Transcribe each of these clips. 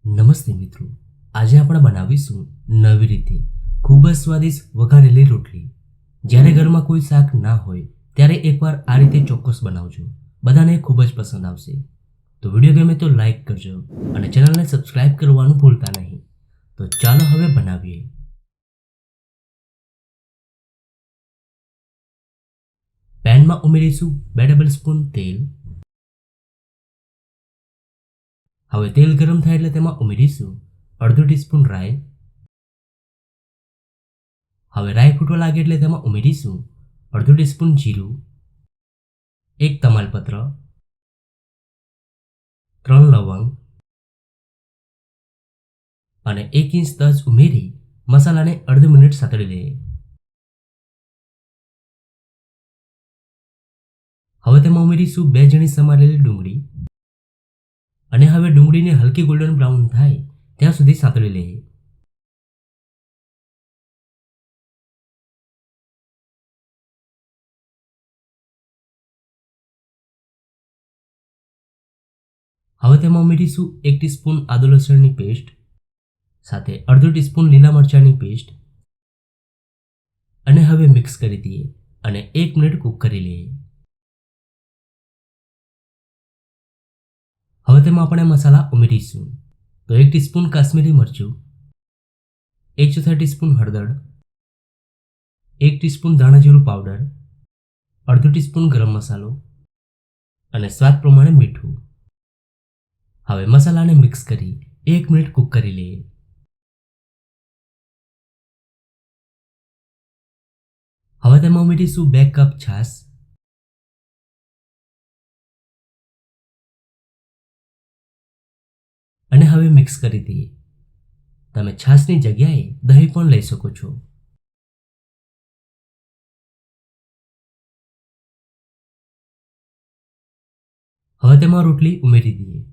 નમસ્તે મિત્રો, આજે આપણે બનાવીશું નવી રીતે ખૂબ જ સ્વાદિષ્ટ વઘારેલી રોટલી. જ્યારે ઘરમાં કોઈ શાક ના હોય ત્યારે એકવાર આ રીતે ચોક્કસ બનાવજો, બધાને ખૂબ જ પસંદ આવશે. તો વિડીયો ગમે તો લાઈક કરજો અને ચેનલને સબસ્ક્રાઇબ કરવાનું ભૂલતા નહીં. તો ચાલો હવે બનાવીએ. પેનમાં ઉમેરીશું 2 ટેબલ સ્પૂન તેલ. હવે તેલ ગરમ થાય એટલે તેમાં ઉમેરીશું અડધો ટીસ્પૂન રાઈ. હવે રાઈ ફૂટવા લાગે એટલે તેમાં ઉમેરીશું અડધો ટીસ્પૂન જીરું, 1 તમાલપત્ર, 3 લવંગ અને 1 ઇંચ તજ ઉમેરી મસાલાને અડધી મિનિટ સાતળી લઈએ. હવે તેમાં ઉમેરીશું 2 ઝીણી સમારેલી ડુંગળી અને હવે ડુંગળીને હલકી ગોલ્ડન બ્રાઉન થાય ત્યાં સુધી સાતળી લઈએ. હવે તેમાં ઉમેરીશું 1 ટીસ્પૂન આદુ લસણની પેસ્ટ સાથે અડધો ટીસ્પૂન લીલા મરચાંની પેસ્ટ અને હવે મિક્સ કરી દઈએ અને 1 મિનિટ કૂક કરી લઈએ. હવે તેમાં આપણે મસાલા ઉમેરીશું તો 1 ટીસ્પૂન કાશ્મીરી મરચું, 1/4 ટીસ્પૂન હળદર, 1 ટીસ્પૂન ધાણા જીરું પાવડર, અડધો ટીસ્પૂન ગરમ મસાલો અને સ્વાદ પ્રમાણે મીઠું. હવે મસાલાને મિક્સ કરી 1 મિનિટ કૂક કરી લઈએ. હવે તેમાં ઉમેરીશું 2 કપ છાશ અને હવે મિક્સ કરી દઈએ. તમે છાશની જગ્યાએ દહીં પણ લઈ શકો છો. હવે તેમાં રોટલી ઉમેરી દઈએ.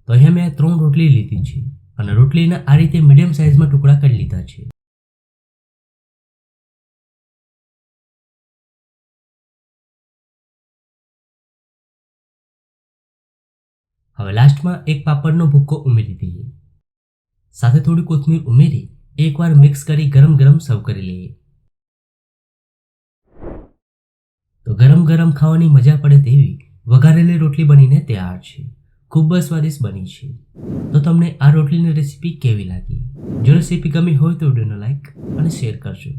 તો અહીંયા મેં 3 રોટલી લીધી છે અને રોટલીના આ રીતે મીડિયમ સાઇઝમાં ટુકડા કરી લીધા છે. હવે લાસ્ટમાં 1 પાપડનો ભૂક્કો ઉમેરી દઈએ. સાથે થોડી કોથમીર ઉમેરી એકવાર મિક્સ કરી ગરમ ગરમ સર્વ કરી લઈએ. તો ગરમ ગરમ ખાવાની મજા પડે તેવી વઘારેલી રોટલી બનીને તૈયાર છે. ખૂબ જ સ્વાદિષ્ટ બની છે. તો તમને આ રોટલીની રેસીપી કેવી લાગી? જો રેસીપી ગમી હોય તો વિડીયોને લાઈક અને શેર કરજો.